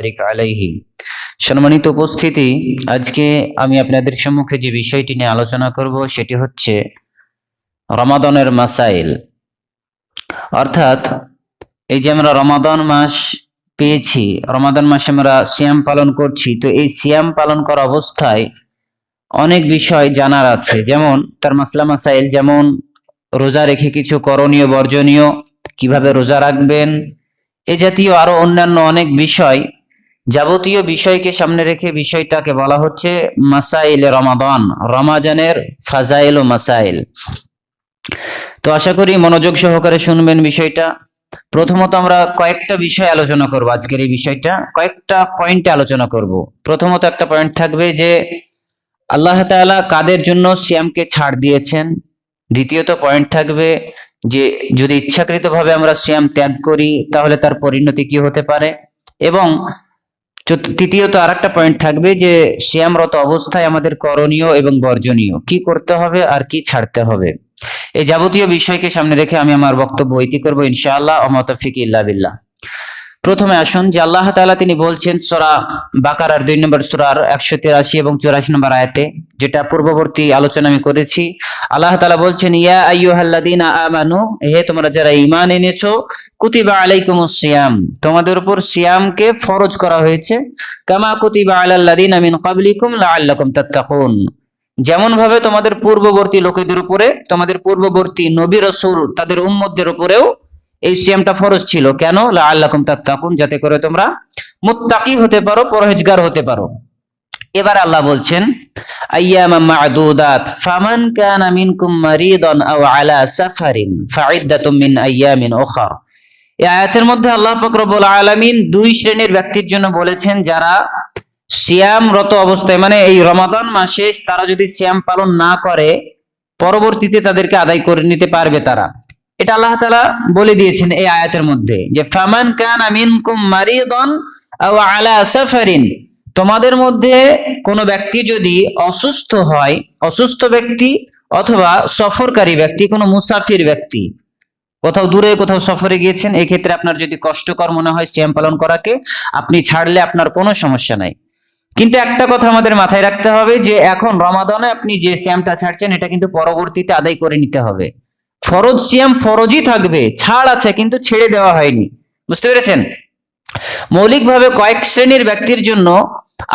বারিক আলাইহি। সম্মানিত উপস্থিতি, আজকে আমি আপনাদের সম্মুখে যে বিষয়টি নিয়ে আলোচনা করব সেটি হচ্ছে রমাদানের মাসাইল। অর্থাৎ এই যে আমরা রমাদান মাস পেয়েছি, রমাদান মাসে আমরা সিয়াম পালন করছি, তো এই সিয়াম পালন করা অবস্থায় অনেক বিষয় জানার আছে, যেমন তার মাসলা মাসাইল, যেমন রোজা রেখে কিছু করণীয় বর্জনীয়, কিভাবে রোজা রাখবেন, এ জাতীয় আরো অন্যান্য অনেক বিষয়, যাবতীয় বিষয়কে সামনে রেখে বিষয়টাকে বলা হচ্ছে মাসাইল রমাদান, রমাজানের ফাজাইল ও মাসাইল। তো আশা করি মনোযোগ সহকারে শুনবেন বিষয়টা। প্রথমত আমরা কয়েকটা বিষয় আলোচনা করব, আজকের এই বিষয়টা কয়েকটা পয়েন্টে আলোচনা করব। প্রথমত একটা পয়েন্ট থাকবে যে আল্লাহ তাআলা কাদের জন্য সিয়ামকে ছাড় দিয়েছেন। দ্বিতীয়ত পয়েন্ট থাকবে যে যদি ইচ্ছাকৃতভাবে আমরা সিয়াম ত্যাগ করি তাহলে তার পরিণতি কি হতে পারে, এবং তৃতীয়ত আরেকটা পয়েন্ট থাকবে যে সিয়ামরত অবস্থায় আমাদের করণীয় এবং বর্জনীয়, কি করতে হবে আর কি ছাড়তে হবে। এই যাবতীয় বিষয়কে সামনে রেখে আমি আমার বক্তব্য ইতি করব ইনশাআল্লাহ, ওয়া মা তাওফীক ইল্লা বিল্লাহ। প্রথমে আসুন যে আল্লাহ তাআলা তিনি বলছেন সূরা বাকারার 2 নম্বর সূরার 183 এবং 84 নম্বর আয়াতে, যেটা পূর্ববর্তী আলোচনা আমি করেছি। আল্লাহ তাআলা বলছেন, ইয়া আইয়ুহাল্লাযীনা আমানু, হে তোমরা যারা ঈমান এনেছো, কুতিবা আলাইকুমুস সিয়াম, তোমাদের উপর সিয়ামকে ফরজ করা হয়েছে, কামা কুতিবা আলাল্লাযীনা মিন ক্বাবলিকুম লাআল্লাকুম তাত্তাকুন, যেমন ভাবে তোমাদের পূর্ববর্তী লোকেদের উপরে, তোমাদের পূর্ববর্তী নবী রাসূল তাদের উম্মতদের উপরেও এই সিয়ামটা ফরজ ছিল। কেন? লাআল্লাকুম তাত্তাকুন, যাতে করে তোমরা মুত্তাকি হতে পারো, পরহেজগার হতে পারো। এবার আল্লাহ বলছেন আইয়ামাম মা'দুদাত, ফামান কানা মিনকুম মারিদান আও আলা সাফারিন ফাইদ্দাতুম মিন আইয়ামিন উখরা। এই আয়াতের মধ্যে আল্লাহ পাক রব্বুল আলামিন দুই শ্রেণীর ব্যক্তির জন্য বলেছেন, যারা সিয়ামরত অবস্থায়, মানে এই রমাদান মাসে তারা যদি সিয়াম পালন না করে পরবর্তীতে তাদেরকে আদায় করে নিতে পারবে তারা। এটা আল্লাহ তাআলা বলে দিয়েছেন এই আয়াতের মধ্যে যে ফামান কানা মিনকুম মারিদান আও আলা সাফারিন, তোমাদের মধ্যে কোনো ব্যক্তি যদি অসুস্থ হয়, অসুস্থ ব্যক্তি অথবা সফরকারী ব্যক্তি, কোনো মুসাফির ব্যক্তি, কোথাও দূরে কোথাও সফরে গিয়েছেন, এই ক্ষেত্রে আপনার যদি কষ্টকর মনে হয় সিয়াম পালন করাকে, আপনি ছাড়লে আপনার কোনো সমস্যা নাই। কিন্তু একটা কথা আমাদের মাথায় রাখতে হবে যে এখন রমাদানে আপনি যে সিয়ামটা ছাড়ছেন এটা কিন্তু পরবর্তীতে আদায় করে নিতে হবে। ফরজ সিয়াম ফরজই থাকবে, ছাড় আছে কিন্তু ছেড়ে দেওয়া হয়নি। বুঝতে পেরেছেন? মৌলিকভাবে কয়েক শ্রেণীর ব্যক্তির জন্য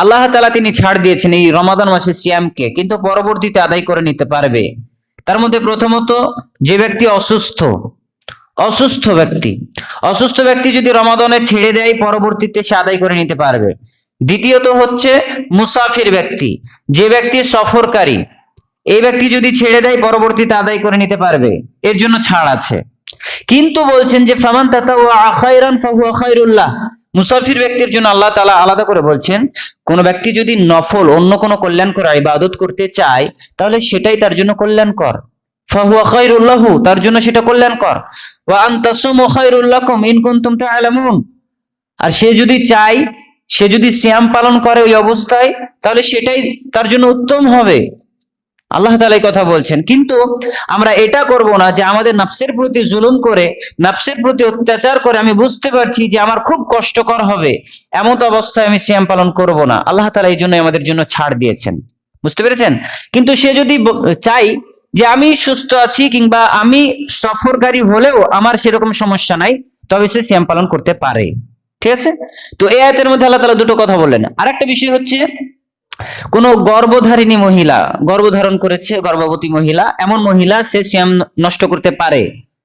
আল্লাহ তাআলা তিনি ছাড় দিয়েছেন এই রমাদান মাসে সিয়ামকে, কিন্তু পরবর্তীতে আদায় করে নিতে পারবে। তার মধ্যে প্রথমত যে ব্যক্তি অসুস্থ ব্যক্তি যদি রমাদানে ছেড়ে দেয় পরবর্তীতে সে আদায় করে নিতে পারবে। দ্বিতীয়ত হচ্ছে মুসাফির ব্যক্তি, যে ব্যক্তি সফরকারী, এই ব্যক্তি যদি ছেড়ে দেয় পরবর্তীতে আদায় করে নিতে পারবে, এর জন্য ছাড় আছে। কিন্তু বলছেন যে ফামান তাতাওয়া খায়রান ফাহুয়া খায়রুল্লাহ, মুসাফির ব্যক্তির জন্য আল্লাহ তাআলা আলাদা করে বলছেন, কোন ব্যক্তি যদি নফল অন্য কোন কল্যাণকর ইবাদত করতে চায় তাহলে সেটাই তার জন্য কল্যাণকর, ফাহুয়া খায়রুল্লাহু, তার জন্য সেটা কল্যাণকর। ওয়া আনতাসুমু খায়রুল লাকুম ইন কুনতুম তা'লামুন, আর সে যদি চায়, সে যদি সিয়াম পালন করে ওই অবস্থায়, তাহলে সেটাই তার জন্য উত্তম হবে। আল্লাহ তাআলা এই কথা বলছেন। কিন্তু আমরা এটা করব না যে আমাদের নফসের প্রতি জুলুম করে, নফসের প্রতি অত্যাচার করে, আমি বুঝতে পারছি যে আমার খুব কষ্টকর হবে, এমন অবস্থায় আমি সিয়াম পালন করব না। আল্লাহ তাআলা এই জন্য আমাদের জন্য ছাড় দিয়েছেন। বুঝতে পেরেছেন? কিন্তু সে যদি চাই যে আমি সুস্থ আছি কিংবা আমি সফরকারী হলেও আমার সেরকম সমস্যা নাই, তবে সে সিয়াম পালন করতে পারে। ঠিক আছে? তো এই আয়াতের মধ্যে আল্লাহ তাআলা দুটো কথা বললেন। আরেকটা বিষয় হচ্ছে কোন গর্ভধারিণী মহিলা, গর্ভধারণ করেছে, গর্ভবতী মহিলা, এমন মহিলা সে সিয়াম নষ্ট করতে পারে,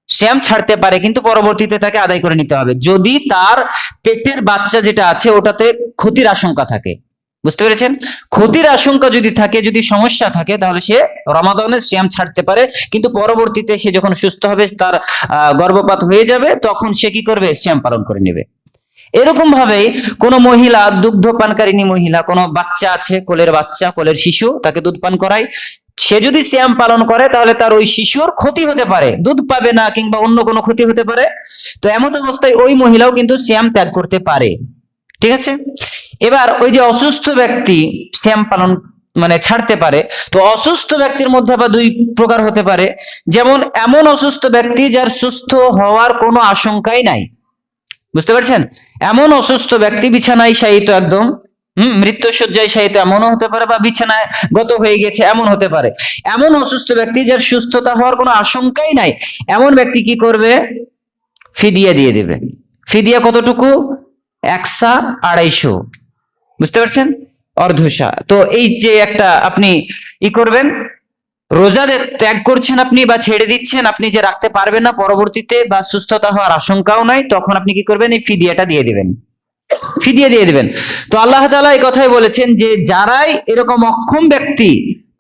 সিয়াম ছাড়তে পারে, কিন্তু পরবর্তীতে তাকে আদায় করে নিতে হবে যদি তার পেটের বাচ্চা যেটা আছে ওটাতে ক্ষতির আশঙ্কা থাকে। বুঝতে পেরেছেন? ক্ষতির আশঙ্কা যদি থাকে, যদি সমস্যা থাকে, তাহলে সে রমাদানে সিয়াম ছাড়তে পারে, কিন্তু পরবর্তীতে সে যখন সুস্থ হবে, তার গর্ভপাত হয়ে যাবে, তখন সে কি করবে? সিয়াম পালন করে নেবে। এরকম ভাবে কোন মহিলা, দুগ্ধপানকারিণী মহিলা, কোন বাচ্চা আছে, কোলের বাচ্চা, কোলের শিশু, তাকে দুধ পান করায়, সে যদি সিয়াম পালন করে তাহলে তার ওই শিশুর ক্ষতি হতে পারে, দুধ পাবে না কিংবা অন্য কোনো ক্ষতি হতে পারে। তো এমন অবস্থায় ওই মহিলাও কিন্তু সিয়াম ত্যাগ করতে পারে। ঠিক আছে? এবার ওই যে অসুস্থ ব্যক্তি সিয়াম পালন মানে ছাড়তে পারে, তো অসুস্থ ব্যক্তির মধ্যে আবার দুই প্রকার হতে পারে। যেমন এমন অসুস্থ ব্যক্তি যার সুস্থ হওয়ার কোনো আশঙ্কাই নাই, বুঝতে পারছেন? এমন অসুস্থ ব্যক্তি বিছানায় শায়িত, একদম মৃত্যুশয্যায় শায়িত এমনও হতে পারে, বা বিছানায় গত হয়ে গেছে এমন হতে পারে। এমন অসুস্থ ব্যক্তি যার সুস্থতা হওয়ার কোনো আশঙ্কাই নাই, এমন ব্যক্তি কি করবে? ফিদিয়া দিয়ে দেবে। ফিদিয়া কতটুকু? 100-250, বুঝতে পারছেন? অর্ধশা। তো এই যে একটা আপনি করবেন, রোজা ত্যাগ করছেন আপনি বা ছেড়ে দিচ্ছেন, আপনি যে রাখতে পারবেন না পরবর্তীতে বা সুস্থতা হওয়ার আশঙ্কাও নাই, তখন আপনি কি করবেন? এই ফিদিয়াটা দিয়ে দিবেন, ফিদিয়া দিয়ে দিবেন। তো আল্লাহ তাআলা এই কথাই বলেছেন যে যারাই এরকম অক্ষম ব্যক্তি,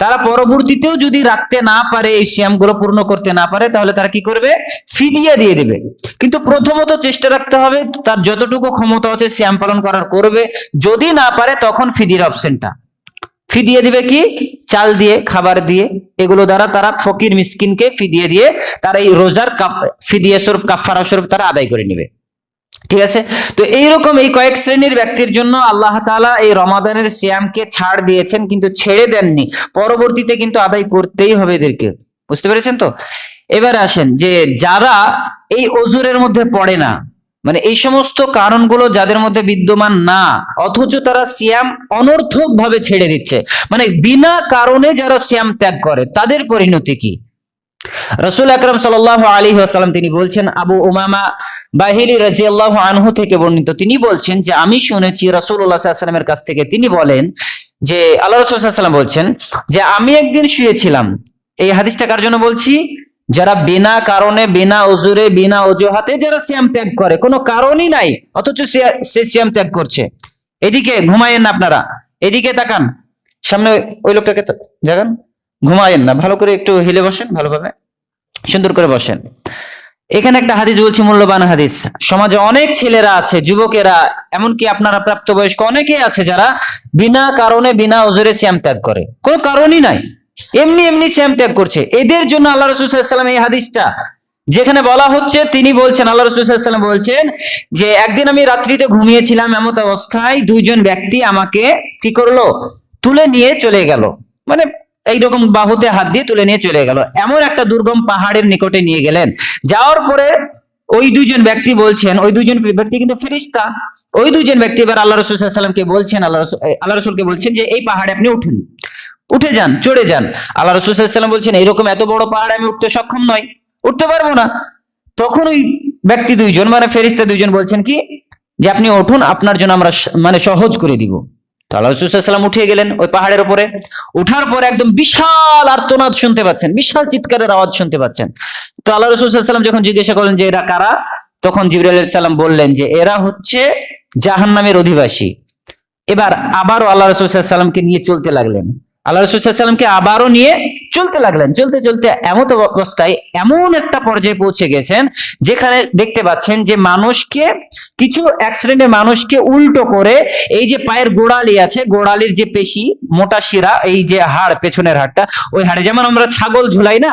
তারা পরবর্তীতেও যদি রাখতে না পারে, এই সিয়ামগুলো পূর্ণ করতে না পারে, তাহলে তারা কি করবে? ফিদিয়া দিয়ে দিবে। কিন্তু প্রথমত চেষ্টা রাখতে হবে তার যতটুকু ক্ষমতা আছে সিয়াম পালন করার করবে, যদি না পারে তখন ফিদিয়ার অপশনটা। ফিদিয়ে দিবে কি? চাল দিয়ে, খাবার দিয়ে, এগুলো দ্বারা তারা ফকির মিসকিনকে ফিদিয়ে দিয়ে তারা এই রোজার ফিদিয়া স্বরূপ, কাফারা স্বরূপ তারা আদায় করে নেবে। ঠিক আছে? তো এইরকম এই কয়েক শ্রেণীর ব্যক্তির জন্য আল্লাহ তাআলা এই রমাদানের সিয়ামকে ছাড় দিয়েছেন, কিন্তু ছেড়ে দেননি, পরবর্তীতে কিন্তু আদায় করতেই হবে এদেরকে। বুঝতে পেরেছেন তো? এবার আসেন যে যারা এই ওজুরের মধ্যে পড়ে না, মানে এই সমস্ত কারণগুলো যাদের মধ্যে বিদ্যমান না, অথচ তারা সিয়াম অনর্থক ভাবে ছেড়ে দিচ্ছে, মানে বিনা কারণে যারা সিয়াম ত্যাগ করে, তাদের পরিণতি কি? রাসূল আকরাম সাল্লাল্লাহু আলাইহি ওয়াসাল্লাম তিনি বলছেন, আবু উমামা বাহিলি রাদিয়াল্লাহু আনহু থেকে বর্ণিত, তিনি বলছেন যে আমি শুনেছি রাসূলুল্লাহ সাল্লাল্লাহু আলাইহি ওয়াসাল্লামের কাছ থেকে, তিনি বলেন যে আল্লাহ রাসূল সাল্লাল্লাহু আলাইহি ওয়াসাল্লাম বলছেন যে আমি একদিন শুয়েছিলাম। এই হাদিসটা কার জন্য বলছি? যারা বিনা কারণে, বিনা ওজুরে, বিনা অজুহাতে যারা সিয়াম ত্যাগ করে, কোনো কারণই নাই, অথচ সে সিয়াম ত্যাগ করছে। এদিকে ঘুমায়েন না আপনারা, এদিকে তাকান, সামনে ওই লোকটাকে জাগান, ঘুমায়েন না, ভালো করে একটু হিলে বসেন, ভালোভাবে সুন্দর করে বসেন। এখানে একটা হাদিস বলছি, মূল্যবান হাদিস। সমাজে অনেক ছেলেরা আছে, যুবকেরা, এমনকি আপনারা প্রাপ্তবয়স্ক অনেকেই আছে যারা বিনা কারণে, বিনা ওজুরে সিয়াম ত্যাগ করে, কোনো কারণই নাই, এমনি এমনি সিয়াম ত্যাগ করছে। এদের জন্য আল্লাহ রাসূল সাল্লাল্লাহু আলাইহি ওয়াসাল্লাম এই হাদিসটা যেখানে বলা হচ্ছে, তিনি বলছেন, আল্লাহ রাসূল সাল্লাল্লাহু আলাইহি ওয়াসাল্লাম বলছেন যে একদিন আমি রাত্রিতে ঘুমিয়েছিলাম, এমত অবস্থায় দুইজন ব্যক্তি আমাকে কি করলো? তুলে নিয়ে চলে গেল, মানে এইরকম বাহুতে হাত দিয়ে তুলে নিয়ে চলে গেল, এমন একটা দুর্গম পাহাড়ের নিকটে নিয়ে গেলেন। যাওয়ার পরে ওই দুইজন ব্যক্তি বলছেন, ওই দুইজন ব্যক্তি কিন্তু ফেরেশতা, ওই দুইজন ব্যক্তি এবার আল্লাহ রাসূল সাল্লাল্লাহু আলাইহি ওয়াসাল্লামকে বলছেন, আল্লাহ রাসূলকে বলছেন যে এই পাহাড়ে আপনি উঠুন, উঠে যান, চড়ে যান। আল্লাহ রাসূল সাল্লাল্লাহু আলাইহি ওয়াসাল্লাম বলছেন এরকম এত বড় পাহাড় আমি উঠতে সক্ষম নই, উঠতে পারবো না। তখন ওই ব্যক্তি দুইজন, মানে ফেরেশতা দুইজন বলছেন কি যে আপনি উঠুন, আপনার জন্য আমরা মানে সহজ করে দিব। তো আল্লাহ রাসূল সাল্লাল্লাহু আলাইহি ওয়াসাল্লাম উঠে গেলেন ওই পাহাড়ের উপরে। উঠার পরে একদম বিশাল আর্তনাদ শুনতে পাচ্ছেন, বিশাল চিৎকারের আওয়াজ শুনতে পাচ্ছেন। তো আল্লাহ রাসূল সাল্লাল্লাহু আলাইহি ওয়াসাল্লাম যখন জিজ্ঞাসা করলেন যে এরা কারা, তখন জিবরাইল আলাইহিস সালাম বললেন যে এরা হচ্ছে জাহান্নামের অধিবাসী। এবার আবারও আল্লাহ রাসূল সাল্লাল্লাহু আলাইহি ওয়াসাল্লামকে নিয়ে চলতে লাগলেন, আল্লাহ রাসূল সাল্লাল্লাহু আলাইহি ওয়াসাল্লামকে আবারও নিয়ে চলতে লাগলেন। চলতে চলতে এমন অবস্থায় এমন একটা পর্যায়ে পৌঁছে গেছেন যেখানে দেখতে পাচ্ছেন যে মানুষকে, কিছু এক শ্রেণীর মানুষকে উল্টো করে, এই যে পায়ের গোড়ালি আছে, গোড়ালির যে পেশি, মোটা শিরা, এই যে হাড়, পেছনের হাড়টা, ওই হাড়ে যেমন আমরা ছাগল ঝুলাই না,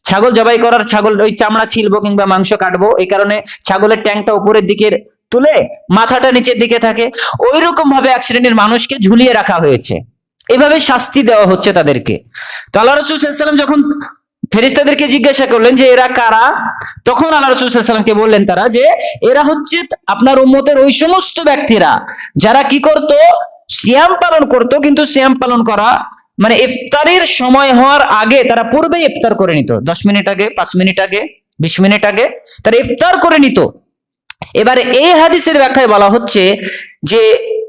ছাগল জবাই করার, ছাগল ওই চামড়া ছিলবো কিংবা মাংস কাটবো, এই কারণে ছাগলের ট্যাংটা উপরের দিকে তুলে মাথাটা নিচের দিকে থাকে, ওই রকম ভাবে এক শ্রেণীর মানুষকে ঝুলিয়ে রাখা হয়েছে, এভাবে শাস্তি দেওয়া হচ্ছে তাদেরকে। তো আল্লাহ রাসূল সাল্লাল্লাহু আলাইহি ওয়াসাল্লাম যখন ফেরেশতাদেরকে জিজ্ঞাসা করলেন যে এরা কারা, তখন আল্লাহ রাসূল সাল্লাল্লাহু আলাইহি ওয়াসাল্লামকে বললেন তারা যে এরা হচ্ছে আপনার উম্মতের ওই সমস্ত ব্যক্তিরা যারা কি করত? সিয়াম পালন করত, কিন্তু সিয়াম পালন করা মানে ইফতারের সময় হওয়ার আগে তারা পূর্বেই ইফতার করে নিত, 10 মিনিট আগে, 5 মিনিট আগে, 20 মিনিট আগে তারা ইফতার করে নিত। এবারে এই হাদিসের ব্যাখ্যায় বলা হচ্ছে যে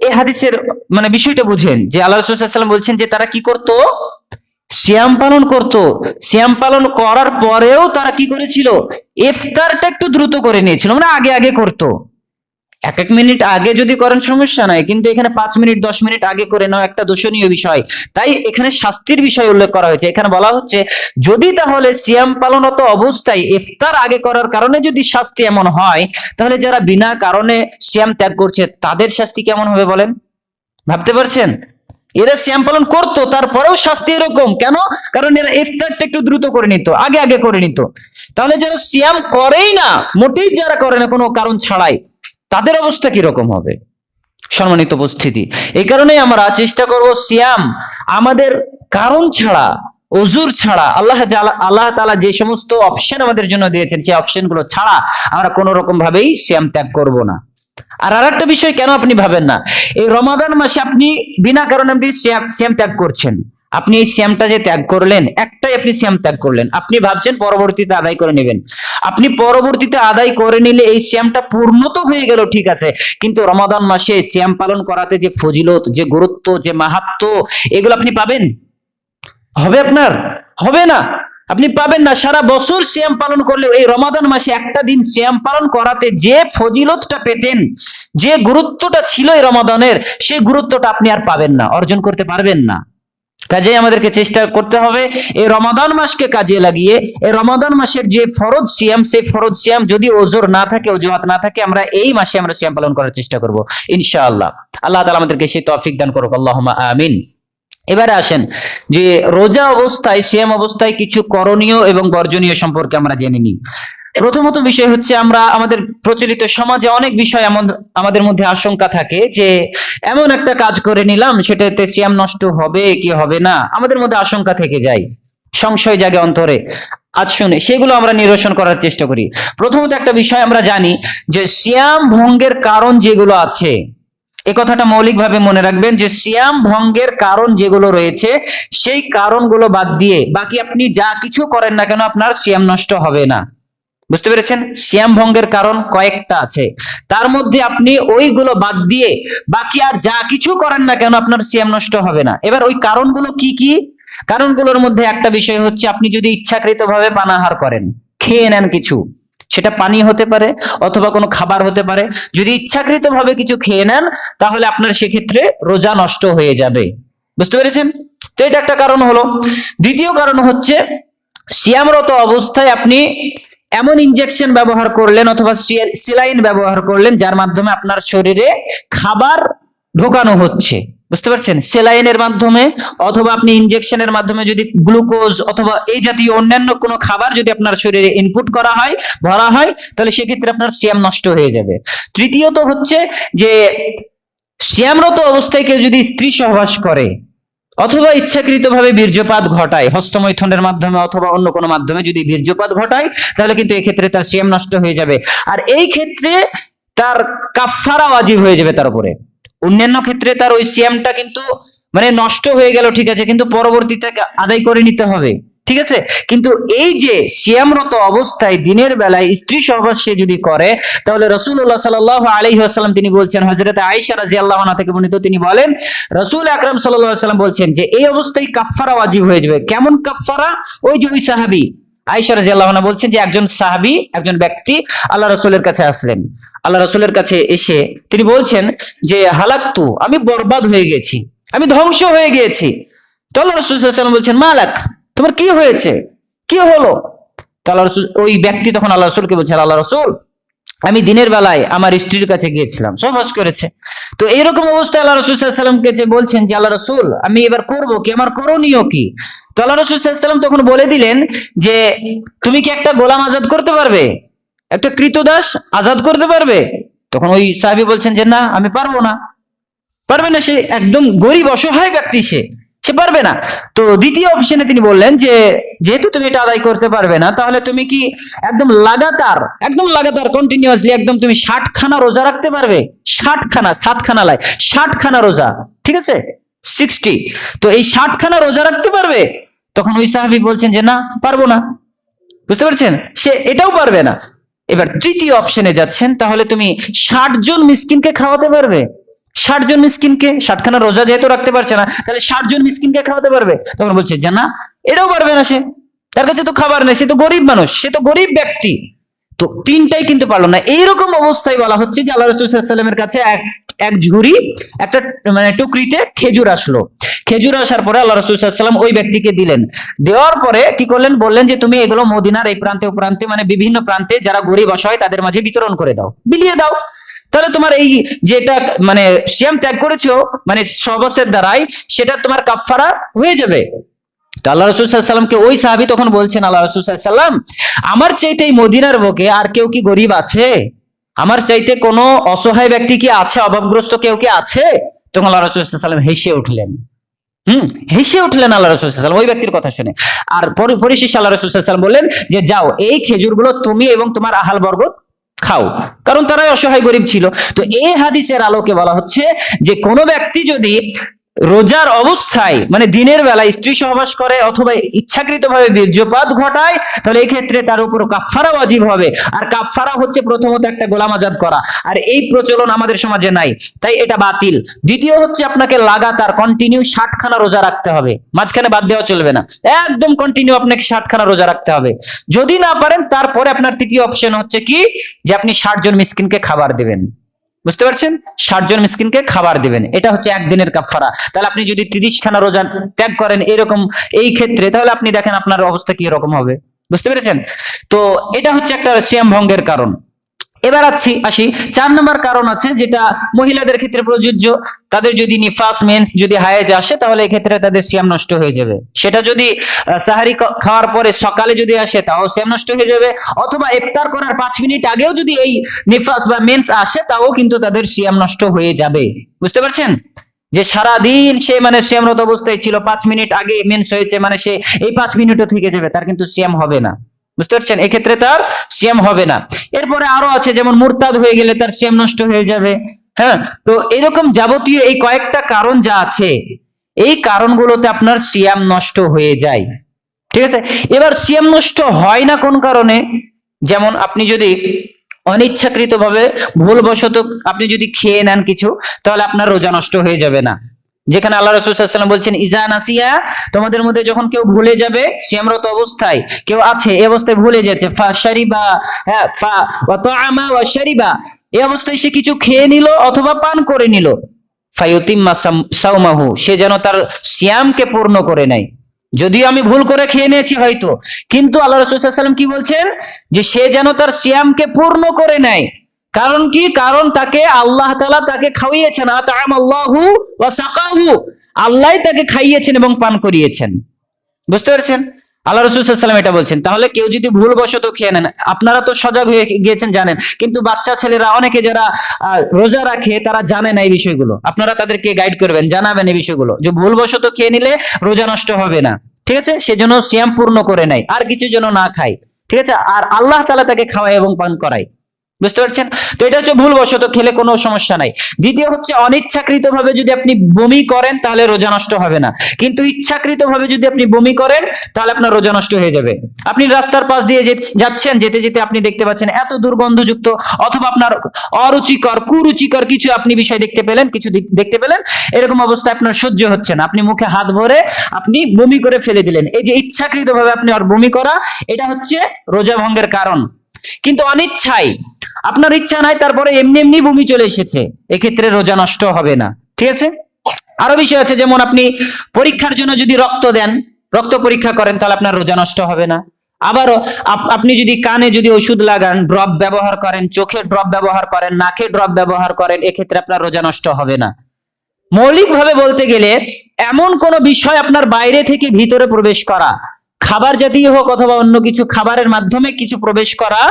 এই হাদিসের মানে বিষয়টা বুঝেন যে আল্লাহ রাসূল সাল্লাল্লাহু আলাইহি ওয়াসাল্লাম বলছেন যে তারা কি করত? সিয়াম পালন করত। সিয়াম পালন করার পরেও তারা কি করেছিল? ইফতারটা একটু দ্রুত করে নিয়েছিল, মানে আগে আগে করত। 1 মিনিট আগে যদি করেন সমস্যা নাই, কিন্তু এখানে 5 মিনিট 10 মিনিট আগে করে নেওয়া একটা দোষণীয় বিষয়। তাই এখানে শাস্তির বিষয় উল্লেখ করা হয়েছে। এখানে বলা হচ্ছে যদি তাহলে সিয়াম পালনত অবস্থায় ইফতার আগে করার কারণে যদি শাস্তি এমন হয়, তাহলে যারা বিনা কারণে সিয়াম ত্যাগ করছে তাদের শাস্তি কেমন হবে বলেন? ভাবতে পারছেন? এরা সিয়াম পালন করতো, তারপরেও শাস্তি এরকম কেন? কারণ এরা ইফতারটা একটু দ্রুত করে নিত, আগে আগে করে নিত। তাহলে যারা সিয়াম করেই না, মোটেই যারা করে না কোনো কারণ ছাড়াই, তাদের অবস্থা কিরকম হবে? সম্মানিত উপস্থিতি, এই কারণেই আমরা চেষ্টা করব সিয়াম আমাদের কারণ ছাড়া, ওজুর ছাড়া, আল্লাহ তাআলা যে সমস্ত অপশন আমাদের জন্য দিয়েছেন সেই অপশনগুলো ছাড়া আমরা কোনো রকম ভাবেই সিয়াম ত্যাগ করব না। আর আরেকটা বিষয় কেন আপনি ভাবেন না, এই রমাদান মাসে আপনি বিনা কারণে আপনি সিয়াম ত্যাগ করছেন। আপনি এই সিয়ামটা যে ত্যাগ করলেন, একটাই আপনি সিয়াম ত্যাগ করলেন, আপনি ভাবছেন পরবর্তীতে আদায় করে নেবেন। আপনি পরবর্তীতে আদায় করে নিলে এই সিয়ামটা পূর্ণ তো হয়ে গেল, ঠিক আছে, কিন্তু রমাদান মাসে সিয়াম পালন করাতে যে ফজিলত, যে গুরুত্ব, যে মাহাত্ম্য, এগুলো আপনি পাবেন? হবে আপনার? হবে না, আপনি পাবেন না। সারা বছর সিয়াম পালন করলেও এই রমাদান মাসে একটা দিন সিয়াম পালন করাতে যে ফজিলতটা পেতেন, যে গুরুত্বটা ছিল এই রমাদানের, সেই গুরুত্বটা আপনি আর পাবেন না, অর্জন করতে পারবেন না। কাজেই আমাদেরকে চেষ্টা করতে হবে এই রমাদান মাসকে কাজে লাগিয়ে এই রমাদান মাসের যে ফরজ সিয়াম, সেই ফরজ সিয়াম যদি ওজোর না থাকে, অজুহাত না থাকে, আমরা এই মাসে আমরা সিয়াম পালন করার চেষ্টা করব ইনশাআল্লাহ। আল্লাহ তাআলা আমাদেরকে সেই তৌফিক দান করুক, আল্লাহুম্মা আমিন। এবারে আসেন যে রোজা অবস্থায়, সিয়াম অবস্থায় কিছু করণীয় এবং বর্জনীয় সম্পর্কে আমরা জেনে নিই। প্রথমত বিষয় হচ্ছে, আমরা আমাদের প্রচলিত সমাজে অনেক বিষয় আমাদের মধ্যে আশঙ্কা থাকে যে এমন একটা কাজ করে নিলাম, সেটাতে সিয়াম নষ্ট হবে কি হবে না, আমাদের মধ্যে আশঙ্কা থেকে যায়, সংশয় জাগে অন্তরে। আজ শুনে সেগুলো আমরা নিরসন করার চেষ্টা করি। প্রথমত একটা বিষয় আমরা জানি যে সিয়াম ভঙ্গের কারণ যেগুলো আছে, এ কথাটা মৌলিকভাবে মনে রাখবেন যে সিয়াম ভঙ্গের কারণ যেগুলো রয়েছে, সেই কারণগুলো বাদ দিয়ে বাকি আপনি যা কিছু করেন না কেন আপনার সিয়াম নষ্ট হবে না। বুঝতে পেরেছেন? সিয়াম ভঙ্গের কারণ কয়েকটা আছে, তার মধ্যে আপনি ওইগুলো বাদ দিয়ে বাকি আর যা কিছু করেন না কেন আপনার সিয়াম নষ্ট হবে না। এবার ওই কারণগুলো কি কি? কারণগুলোর মধ্যে একটা বিষয় হচ্ছে, আপনি যদি ইচ্ছাকৃতভাবে পানাহার করেন, খেয়ে নেন কিছু, সেটা পানি হতে পারে অথবা কোনো খাবার হতে পারে, যদি ইচ্ছাকৃতভাবে কিছু খেয়ে নেন তাহলে আপনার সেক্ষেত্রে রোজা নষ্ট হয়ে যাবে। বুঝতে পেরেছেন? তো এটা একটা কারণ হলো। দ্বিতীয় কারণ হচ্ছে, সিয়ামরত অবস্থায় আপনি এমন ইনজেকশন ব্যবহার করলেন অথবা সেলাইন ব্যবহার করলেন যার মাধ্যমে আপনার শরীরে খাবার ঢোকানো হচ্ছে। বুঝতে পারছেন? সেলাইনের মাধ্যমে অথবা আপনি ইনজেকশনের মাধ্যমে যদি গ্লুকোজ অথবা এই জাতীয় অন্যান্য কোনো খাবার যদি আপনার শরীরে ইনপুট করা হয়, ভরা হয়, তাহলে সেক্ষেত্রে আপনার সিয়াম নষ্ট হয়ে যাবে। তৃতীয়ত হচ্ছে যে সিয়ামরত অবস্থায় কেউ যদি স্ত্রী সহবাস করে অথবা ইচ্ছাকৃতভাবে বীর্যপাত ঘটায়, হস্তমৈথুনের মাধ্যমে অথবা অন্য কোনো মাধ্যমে যদি বীর্যপাত ঘটায়, তাহলে কিন্তু এই ক্ষেত্রে তার সিয়াম নষ্ট হয়ে যাবে। আর এই ক্ষেত্রে তার কাফফারা ওয়াজিব হয়ে যাবে তার উপরে। অন্যান্য ক্ষেত্রে তার ওই সিয়ামটা কিন্তু মানে নষ্ট হয়ে গেল, ঠিক আছে, কিন্তু পরবর্তীতে আদায় করে নিতে হবে, ঠিক আছে। কিন্তু এই যে সিয়ামরত অবস্থায় দিনের বেলায় স্ত্রী সহবাস সে যদি করে, তাহলে রাসূলুল্লাহ সাল্লাল্লাহু আলাইহি ওয়াসাল্লাম তিনি বলছেন, হযরত আয়েশা রাদিয়াল্লাহু আনহা থেকে বর্ণিত, তিনি বলেন রাসূল আকরাম সাল্লাল্লাহু আলাইহি ওয়াসাল্লাম বলছেন যে এই অবস্থায় কাফফারা ওয়াজিব হয়ে যাবে। কেমন কাফফারা? ওই যে ওই সাহাবী আয়েশা রাদিয়াল্লাহু আনহা বলছেন যে একজন সাহাবী, একজন ব্যক্তি আল্লাহ রাসূলের কাছে আসলেন। আল্লাহ রাসূলের কাছে এসে তিনি বলছেন যে হালাকতু, আমি বরবাদ হয়ে গেছি, আমি ধ্বংস হয়ে গিয়েছি। তো আল্লাহ রাসূল সাল্লাল্লাহু আলাইহি ওয়াসাল্লাম বলছেন মালাক, তোমার কি হয়েছে, কি হলো? তো আল্লাহ রাসূল, ওই ব্যক্তি তখন আল্লাহ রাসূলকে বলছে, আল্লাহ রাসূল, আমি দিনের বেলায় আমার স্ত্রীর কাছে গিয়েছিলাম, সহবাস করেছে। তো এইরকম অবস্থায় আল্লাহ রাসূল সাল্লাল্লাহু আলাইহি ওয়াসাল্লামকে বলছেন যে আল্লাহ রাসূল, আমি এবার করব কি, আমার করণীয় কি? তো আল্লাহ রাসূল সাল্লাল্লাহু আলাইহি ওয়াসাল্লাম তখন বলে দিলেন যে তুমি কি একটা গোলাম আজাদ করতে পারবে, একটা কৃতদাস আজাদ করতে পারবে? তখন ওই সাহাবী বলছেন যে না, আমি পারবো না। পারবে না, সে একদম গরিব অসহায় ব্যক্তি, সে পারবে না। তো দ্বিতীয় অপশনে তিনি বললেন যে যেহেতু তুমি এটা আদায় করতে পারবে না, তাহলে তুমি কি একদম লাগাতার কন্টিনিউয়াসলি একদম তুমি 60 খানা রোজা রাখতে পারবে? 60 খানা, 7 খানা লাই, 60 খানা রোজা, ঠিক আছে, 60। তো এই 60 খানা রোজা রাখতে পারবে? তখন ওই সাহাবী বলছেন যে না, পারবো না। বুঝতে পারছেন? সে এটাও পারবে না। এবার তৃতীয় অপশনে যাচ্ছেন, তাহলে তুমি 60 জন মিসকিনকে খাওয়াতে পারবে? 60 জন মিসকিনকে, 60 খানা রোজা যেহেতু রাখতে পারছে না, তাহলে 60 জন মিসকিনকে খাওয়াতে পারবে? তখন বলছে যে না, এটাও পারবে না। সে, তার কাছে তো খাবার নেই, সে তো গরিব মানুষ, সে তো গরিব ব্যক্তি। তো তিনটাই কিন্তু পারলো না। এইরকম অবস্থায় বলা হচ্ছে যে আল্লাহ রাসূল সাল্লাল্লাহু আলাইহি ওয়াসাল্লামের কাছে এক ঝুড়ি, একটা মানে টুকরিতে খেজুর আসলো। খেজুর আসার পরে আল্লাহ রাসূল সাল্লাল্লাহু আলাইহি ওয়াসাল্লাম ওই ব্যক্তিকে দিলেন। দেওয়ার পরে কি করলেন? বললেন যে তুমি এগুলো মদিনার এই প্রান্তে ও প্রান্তে, মানে বিভিন্ন প্রান্তে যারা গরিব অসহায় তাদের মাঝে বিতরণ করে দাও, বিলিয়ে দাও। তাহলে তোমার এই যেটা মানে সিয়াম ত্যাগ করেছো মানে সহবাসের দ্বারাই, সেটা তোমার কাফফারা হয়ে যাবে। তো আল্লাহ রাসূল সাল্লাল্লাহু আলাইহি ওয়াসাল্লামকে ওই সাহাবী তখন বলছেন, আল্লাহ রাসূল সাল্লাল্লাহু আলাইহি ওয়াসাল্লাম, আমার চাইতে এই মদিনার বুকে আর কেউ কি গরিব আছে? আমার চাইতে কোনো অসহায় ব্যক্তি কি আছে? অভাবগ্রস্ত কেউ কি আছে? তখন আল্লাহ রাসূল সাল্লাল্লাহু আলাইহি ওয়াসাল্লাম হেসে উঠলেন। হেসে উঠলেন আল্লাহ রাসূল সাল্লাল্লাহু আলাইহি ওয়াসাল্লাম ওই ব্যক্তির কথা শুনে। আর পরিশেষে আল্লাহ রাসূল সাল্লাল্লাহু আলাইহি ওয়াসাল্লাম বললেন যে যাও, এই খেজুরগুলো তুমি এবং তোমার আহাল বর্গ খাও, কারণ তারাই অসহায় গরিব ছিল। তো এই হাদিসের আলোকে বলা হচ্ছে যে কোনো ব্যক্তি যদি রোজার অবস্থায় মানে দিনের বেলায় স্ত্রী সহবাস করে অথবা ইচ্ছাকৃতভাবে বীর্যপাত ঘটায়, তাহলে এই ক্ষেত্রে তার উপর কাফফারা ওয়াজিব হবে। আর কাফফারা হচ্ছে প্রথমত একটা গোলাম আজাদ করা, আর এই প্রচলন আমাদের সমাজে নাই, তাই এটা বাতিল। দ্বিতীয় হচ্ছে আপনাকে লাগাতার কন্টিনিউ 60 খানা রোজা রাখতে হবে, মাঝখানে বাদ দেওয়া চলবে না, একদম কন্টিনিউ আপনাকে 60 খানা রোজা রাখতে হবে। যদি না পারেন তারপরে আপনার তৃতীয় অপশন হচ্ছে কি, যে আপনি 60 জন মিসকিনকে খাবার দেবেন। বুঝতে পারছেন? 60 জন মিসকিনকে খাবার দিবেন, এটা হচ্ছে একদিনের কাফফারা। তাহলে আপনি যদি 30 খানা রোজা ত্যাগ করেন এরকম এই ক্ষেত্রে, তাহলে আপনি দেখেন আপনার অবস্থা কি রকম হবে। বুঝতে পেরেছেন? তো এটা হচ্ছে একটা সিয়াম ভঙ্গের কারণ। এবার আসি 4 নম্বর কারণ আছে, যেটা মহিলাদের ক্ষেত্রে প্রযোজ্য। তাদের যদি নিফাস মেন্স যদি হায়েজ আসে, তাহলে এই ক্ষেত্রে তাদের সিয়াম নষ্ট হয়ে যাবে। সেটা যদি সাহারি খাওয়ার পরে সকালে যদি আসে, তাও সিয়াম নষ্ট হয়ে যাবে, অথবা ইফতার করার 5 মিনিট আগেও যদি এই নিফাস বা মেন্স আসে, তাও কিন্তু তাদের সিয়াম নষ্ট হয়ে যাবে। বুঝতে পারছেন? যে সারাদিন সে মানে সিয়ামরত অবস্থায় ছিল, 5 মিনিট আগে মেন্স হয়েছে, মানে সে এই 5 মিনিটও থেকে যাবে, তার কিন্তু সিয়াম হবে না। বুঝতে পারছেন? এক্ষেত্রে তার সিয়াম হবে না। এরপরে আরো আছে, যেমন মুরতাদ হয়ে গেলে তার সিয়াম নষ্ট হয়ে যাবে। হ্যাঁ, তো এরকম যাবতীয় এই কয়েকটা কারণ যা আছে, এই কারণগুলোতে আপনার সিয়াম নষ্ট হয়ে যায়। ঠিক আছে? এবার সিয়াম নষ্ট হয় না কোন কারণে? যেমন আপনি যদি অনিচ্ছাকৃতভাবে ভুলবশত আপনি যদি খেয়ে নেন কিছু, তাহলে আপনার রোজা নষ্ট হয়ে যাবে না। যেখানে আল্লাহ রাসূল সাল্লাল্লাহু আলাইহি ওয়াসাল্লাম বলছেন, ইজা নাসিয়া, তোমাদের মধ্যে যখন কেউ ভুলে যাবে, সিয়ামরত অবস্থায় কেউ আছে, এই অবস্থায় ভুলে যাচ্ছে, ফাশারিবা, হ্যাঁ, ফা ওয়া তাআমা ওয়া শারিবা, এই অবস্থায় সে কিছু খেয়ে নিল অথবা পান করে নিল, ফায়ুতিম্মা সাওমাহু, সে যেন তার সিয়ামকে পূর্ণ করে নেয়। যদিও আমি ভুল করে খেয়ে নিয়েছি হয়তো, কিন্তু আল্লাহ রাসূল সাল্লাল্লাহু আলাইহি ওয়াসাল্লাম কি বলছেন, যে সে যেন তার সিয়ামকে পূর্ণ করে নেয়। কারণ কি? কারণ তাকে আল্লাহ তাআলা তাকে খাওয়িয়েছেন, আতা'আমাল্লাহু ওয়া সাকাহু, আল্লাহ তাকে খাইয়েছেন এবং পান করিয়েছেন। বুঝতে পারছেন? আল্লাহ রাসূল সাল্লাল্লাহু আলাইহি ওয়াসাল্লাম এটা বলছেন। তাহলে কেউ যদি ভুলবশত খেয়ে নেন, আপনারা তো সজাগ হয়ে গিয়েছেন, জানেন, কিন্তু বাচ্চা ছেলেরা অনেকে যারা রোজা রাখে তারা জানে না এই বিষয়গুলো। আপনারা তাদেরকে গাইড করবেন, জানাবেন এই বিষয়গুলো, যে ভুলবশত খেয়ে নিলে রোজা নষ্ট হবে না। ঠিক আছে? সেজন্য সিয়াম পূর্ণ করে নেয়, আর কিছু যেন না খায়। ঠিক আছে? আর আল্লাহ তাআলা তাকে খাওয়ায় এবং পান করায়। বুঝতে পারছেন? তো এটা হচ্ছে ভুলবশত খেলে কোনো সমস্যা নাই। দ্বিতীয় হচ্ছে অনিচ্ছাকৃতভাবে যদি আপনি বমি করেন, তাহলে রোজা নষ্ট হবে না। কিন্তু ইচ্ছাকৃতভাবে যদি আপনি বমি করেন, তাহলে আপনার রোজা নষ্ট হয়ে যাবে। আপনি রাস্তার পাশ দিয়ে যাচ্ছেন, যেতে যেতে আপনি দেখতে পাচ্ছেন এত দুর্গন্ধযুক্ত অথবা আপনার অরুচিকর কুরুচিকর কিছু আপনি বিষয় দেখতে পেলেন, কিছু দেখতে পেলেন, এরকম অবস্থা আপনার সহ্য হচ্ছে না, আপনি মুখে হাত ভরে আপনি বমি করে ফেলে দিলেন। এই যে ইচ্ছাকৃতভাবে আপনি আর বমি করা, এটা হচ্ছে রোজা ভঙ্গের কারণ। কিন্তু অনিচ্ছায়, আপনার ইচ্ছা নাই, তারপরে এমনি এমনি বমি চলে এসেছে, এক্ষেত্রে রোজা নষ্ট হবে না। ঠিক আছে? আরো বিষয় আছে, যেমন আপনি পরীক্ষার জন্য যদি রক্ত দেন, রক্ত পরীক্ষা করেন, তাহলে আপনার রোজা নষ্ট হবে না। আবারও আপনি যদি কানে যদি ওষুধ লাগান, ড্রপ ব্যবহার করেন, চোখে ড্রপ ব্যবহার করেন, নাকে ড্রপ ব্যবহার করেন, এক্ষেত্রে আপনার রোজা নষ্ট হবে না। মৌলিকভাবে বলতে গেলে এমন কোন বিষয় আপনার বাইরে থেকে ভিতরে প্রবেশ করা, খাবার জাতীয় হোক অথবা অন্য কিছু খাবারের মাধ্যমে কিছু প্রবেশ করা,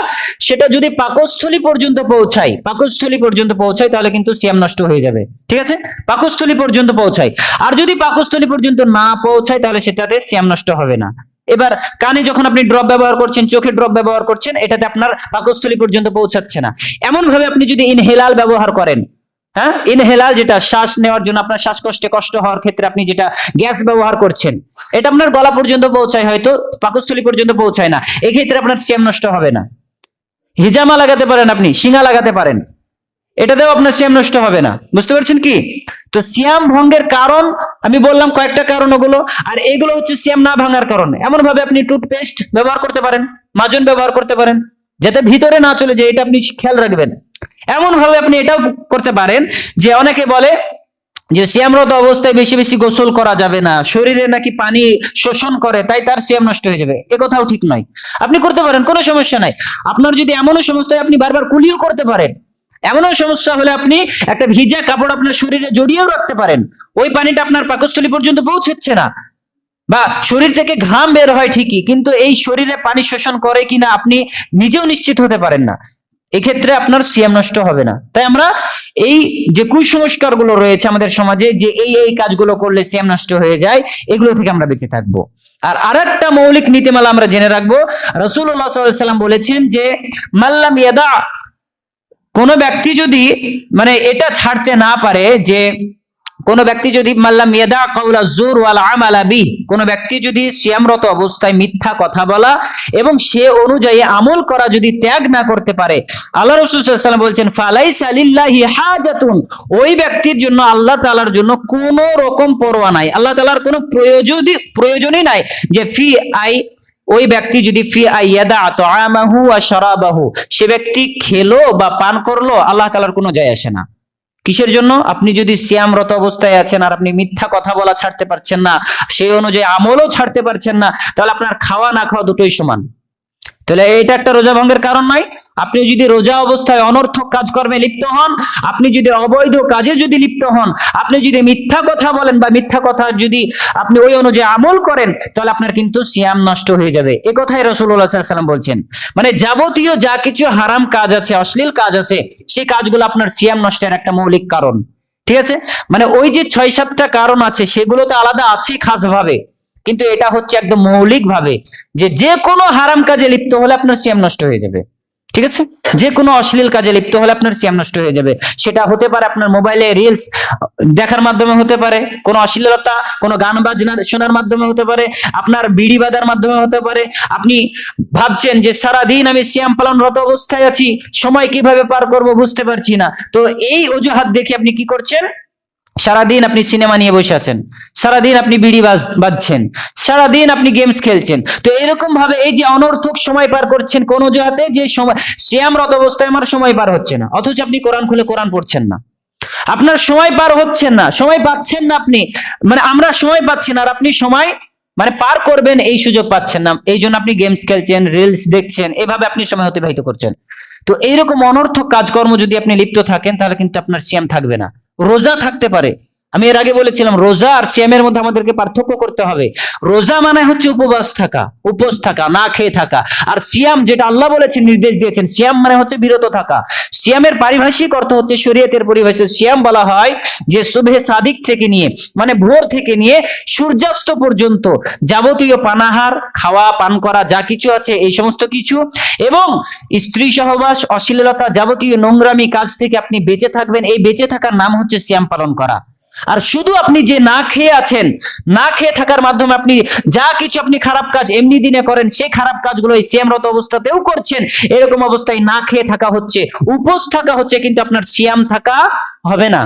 সেটা যদি পাকস্থলী পর্যন্ত পৌঁছায়, তাহলে কিন্তু সিয়াম নষ্ট হয়ে যাবে। ঠিক আছে? পাকস্থলী পর্যন্ত পৌঁছায়। আর যদি পাকস্থলী পর্যন্ত না পৌঁছায়, তাহলে সেটাতে সিয়াম নষ্ট হবে না। এবার কানে যখন আপনি ড্রপ ব্যবহার করছেন, চোখে ড্রপ ব্যবহার করছেন, এটাতে আপনার পাকস্থলী পর্যন্ত পৌঁছাচ্ছে না। এমন ভাবে আপনি যদি ইনহেলাল ব্যবহার করেন, হ্যাঁ, ইনহেলাল যেটা শ্বাস নেওয়ার জন্য আপনার শ্বাসকষ্টে কষ্ট হওয়ার ক্ষেত্রে আপনি যেটা গ্যাস ব্যবহার করছেন, এটা আপনার গলা পর্যন্ত পৌঁছায়, হয়তো পাকস্থলী পর্যন্ত পৌঁছায় না, এক্ষেত্রে আপনার সিয়াম নষ্ট হবে না। হিজামা লাগাতে পারেন, আপনি শিঙা লাগাতে পারেন, এটাতেও আপনার সিয়াম নষ্ট হবে না। বুঝতে পারছেন কি? তো সিয়াম ভঙ্গের কারণ আমি বললাম কয়েকটা কারণ, ওগুলো। আর এগুলো হচ্ছে সিয়াম না ভাঙার কারণ। এমন ভাবে আপনি টুথপেস্ট ব্যবহার করতে পারেন, মাজন ব্যবহার করতে পারেন, যাতে ভিতরে না চলে যায়, এটা আপনি খেয়াল রাখবেন। এমন ভাবে আপনি এটাও করতে পারেন, যে অনেকে বলে যে সিয়ামরত অবস্থায় বেশি বেশি গোসল করা যাবে না, শরীরে নাকি পানি শোষণ করে, তাই তার সিয়াম নষ্ট হয়ে যাবে। এ কথাও ঠিক নয়। আপনি করতে পারেন, কোনো সমস্যা নাই। আপনার যদি এমনও সমস্যা হয়, আপনি বারবার কুলিও করতে পারেন। এমনও সমস্যা হলে আপনি একটা ভিজা কাপড় আপনার শরীরে জড়িয়েও রাখতে পারেন, ওই পানিটা আপনার পাকস্থলী পর্যন্ত পৌঁছচ্ছে না, বা শরীর থেকে ঘাম বের হয় ঠিকই, কিন্তু এই শরীরে পানি শোষণ করে কিনা আপনি নিজেও নিশ্চিত হতে পারেন না, এক্ষেত্রে আপনার সিয়াম নষ্ট হবে না। তাই আমরা এই যে কুসংস্কার গুলো রয়েছে আমাদের সমাজে, যে এই কাজগুলো করলে সিয়াম নষ্ট হয়ে যায়, এগুলো থেকে আমরা বেঁচে থাকবো। আর আরেকটা মৌলিক নীতিমালা আমরা জেনে রাখবো, রাসূলুল্লাহ সাল্লাল্লাহু আলাইহি ওয়াসাল্লাম বলেছেন যে মাল্লাম ইয়াদা কোন ব্যক্তি যদি মানে এটা ছাড়তে না পারে যে কোন ব্যক্তি যদি মাল্লাম ইয়াদা কাউলা জুর ওয়াল আমালা বি, কোন ব্যক্তি যদি সিয়ামরত অবস্থায় মিথ্যা কথা বলা এবং সে অনুযায়ী আমল করা যদি ত্যাগ না করতে পারে, আল্লাহ রাসূল সাল্লাল্লাহু আলাইহি ওয়াসাল্লাম বলছেন ফালাইসা লিল্লাহি হাজাতুন, ওই ব্যক্তির জন্য আল্লাহ তাআলার জন্য কোনো রকম পরোয়া নাই, আল্লাহ তাআলার কোনো প্রয়োজনই নাই যে ফি আই, ওই ব্যক্তি যদি ফি আইয়াদা তাআমাহু ওয়া শারাবাহু, সে ব্যক্তি খেলো বা পান করলো, আল্লাহ তাআলার কোনো যায় আসে না। কিসের জন্য? আপনি যদি সিয়ামরত অবস্থায় আছেন আর আপনি মিথ্যা কথা বলা ছাড়তে পারছেন না, সেই অনুযায়ী আমলও ছাড়তে পারছেন না, তাহলে আপনার খাওয়া না খাওয়া দুটোই সমান। তাহলে এটা একটা রোজা ভঙ্গের কারণ নয়। আপনি যদি রোজা অবস্থায় অনর্থক কাজকর্মে লিপ্ত হন, আপনি যদি অবৈধ কাজে যদি লিপ্ত হন, আপনি যদি মিথ্যা কথা বলেন বা মিথ্যা কথা যদি আপনি ওই অনুযায়ী আমল করেন, তাহলে আপনার কিন্তু সিয়াম নষ্ট হয়ে যাবে। এ কথাই রাসূলুল্লাহ সাল্লাল্লাহু আলাইহি ওয়াসাল্লাম বলছেন। মানে যাবতীয় যা কিছু হারাম কাজ আছে, অশ্লীল কাজ আছে, সেই কাজগুলো আপনার সিয়াম নষ্টের একটা মৌলিক কারণ। ঠিক আছে? মানে ওই যে 6-7টা কারণ আছে সেগুলো তো আলাদা আছে খাস ভাবে, কিন্তু এটা হচ্ছে একদম মৌলিক ভাবে যে কোনো হারাম কাজে লিপ্ত হলে আপনার সিয়াম নষ্ট হয়ে যাবে। ঠিক আছে? যে কোনো অশ্লীল কাজে লিপ্ত হলে আপনার সিয়াম নষ্ট হয়ে যাবে। সেটা হতে পারে আপনার মোবাইলে রিলস দেখার মাধ্যমে, হতে পারে কোনো অশ্লীলতা, কোনো গান বাজনা শোনার মাধ্যমে, হতে পারে আপনার বিড়ি বাঁধার মাধ্যমে, হতে পারে আপনি ভাবছেন যে সারাদিন আমি সিয়াম পালনরত অবস্থায় আছি, সময় কিভাবে পার করব বুঝতে পারছি না, তো এই অজুহাত দেখে আপনি কি করছেন? সারাদিন আপনি সিনেমা নিয়ে বসে আছেন, সারাদিন আপনি বিড়ি বাজছেন, সারাদিন আপনি গেমস খেলছেন। তো এরকম ভাবে এই যে অনর্থক সময় পার করছেন কোন অজুহাতে, যে সময় সিয়ামরত অবস্থায় আমার সময় পার হচ্ছে না, অথচ আপনি কোরআন খুলে কোরআন পড়ছেন না, আপনার সময় পার হচ্ছে না, সময় পাচ্ছেন না আপনি, মানে আমরা সময় পাচ্ছি না আর আপনি সময় মানে পার করবেন এই সুযোগ পাচ্ছেন না, এই জন্য আপনি গেমস খেলছেন, রিলস দেখছেন, এভাবে আপনি সময় অতিবাহিত করছেন। তো এইরকম অনর্থক কাজকর্ম যদি আপনি লিপ্ত থাকেন, তাহলে কিন্তু আপনার সিয়াম থাকবে না। রোজা থাকতে পারে, আমি এর আগে বলেছিলাম রোজা আর সিয়ামের মধ্যে আমাদেরকে পার্থক্য করতে হবে। রোজা মানে হচ্ছে উপবাস থাকা, উপোস থাকা, না খেয়ে থাকা। আর সিয়াম যেটা আল্লাহ বলেছেন, নির্দেশ দিয়েছেন, সিয়াম মানে হচ্ছে বিরত থাকা। সিয়ামের পারিভাষিক অর্থ হচ্ছে, শরীয়তের পরিভাষায় সিয়াম বলা হয় যে সুবহে সাদিক থেকে নিয়ে, মানে ভোর থেকে নিয়ে সূর্যাস্ত পর্যন্ত যাবতীয় পানাহার, খাওয়া পান করা যা কিছু আছে এই সমস্ত কিছু, এবং স্ত্রী সহবাস, অশ্লীলতা, যাবতীয় নোংরামি কাজ থেকে আপনি বেঁচে থাকবেন। এই বেঁচে থাকার নাম হচ্ছে সিয়াম পালন করা। আর শুধু আপনি যে না খেয়ে আছেন, না খেয়ে থাকার মাধ্যমে আপনি যা কিছু আপনি খারাপ কাজ এমনি দিনে করেন, সেই খারাপ কাজগুলো এই সিয়ামরত অবস্থাতেও করছেন, এরকম অবস্থায় না খেয়ে থাকা হচ্ছে, উপোস থাকা হচ্ছে, কিন্তু আপনার সিয়াম থাকা হবে না।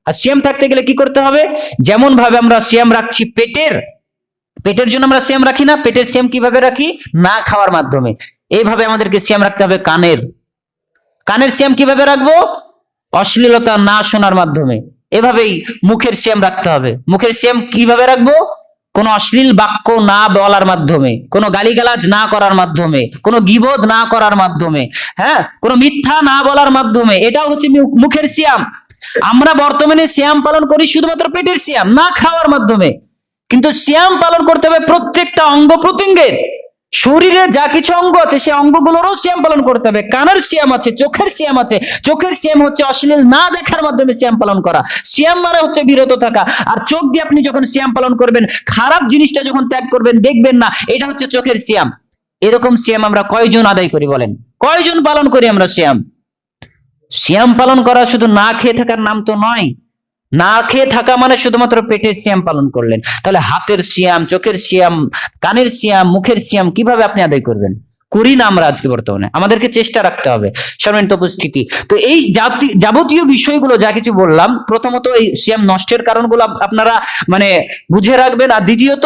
আর সিয়াম থাকতে গেলে কি করতে হবে? যেমন ভাবে আমরা সিয়াম রাখছি পেটের জন্য আমরা সিয়াম রাখি না, পেটের সিয়াম কিভাবে রাখি? না খাওয়ার মাধ্যমে। এইভাবে আমাদেরকে সিয়াম রাখতে হবে। কানের সিয়াম কিভাবে রাখবো? অশ্লীলতা না শোনার মাধ্যমে। এভাবেই মুখের সিয়াম রাখতে হবে। মুখের সিয়াম কিভাবে রাখবো? কোনো অশ্লীল বাক্য না বলার মাধ্যমে, কোনো গালিগালাজ না করার মাধ্যমে, কোনো গীবত না করার মাধ্যমে, হ্যাঁ, কোনো মিথ্যা না বলার মাধ্যমে। এটাও হচ্ছে মুখের সিয়াম। আমরা বর্তমানে সিয়াম পালন করি শুধুমাত্র পেটের সিয়াম, না খাওয়ার মাধ্যমে, কিন্তু সিয়াম পালন করতে হবে প্রত্যেকটা অঙ্গ প্রত্যঙ্গের। শরীরে যা কিছু অঙ্গ আছে সেই অঙ্গগুলোরও সিয়াম পালন করতে হবে। কানের সিয়াম আছে, চোখের সিয়াম আছে। চোখের সিয়াম হচ্ছে অশ্লীল না দেখার মাধ্যমে সিয়াম পালন করা। সিয়াম মানে হচ্ছে বিরত থাকা। আর চোখ দিয়ে আপনি যখন সিয়াম পালন করবেন, খারাপ জিনিসটা যখন ত্যাগ করবেন, দেখবেন না, এটা হচ্ছে চোখের সিয়াম। এরকম সিয়াম আমরা কয়জন আদায় করি বলেন? কয়জন পালন করি আমরা সিয়াম? সিয়াম পালন করা শুধু না খেয়ে থাকার নাম তো নয়। না খেয়ে থাকা মানে শুধুমাত্র পেটের সিয়াম পালন করলেন। তাহলে হাতের সিয়াম, চোখের সিয়াম, কানের সিয়াম, মুখের সিয়াম কিভাবে আপনি আদায় করবেন? করি না আমরা আজকে বর্তমানে। আমাদেরকে চেষ্টা রাখতে হবে। সম্মানিত উপস্থিতি, তো এই যাবতীয় বিষয়গুলো যা কিছু বললাম, প্রথমত এই সিয়াম নষ্টের কারণগুলো আপনারা মানে বুঝে রাখবেন। আর দ্বিতীয়ত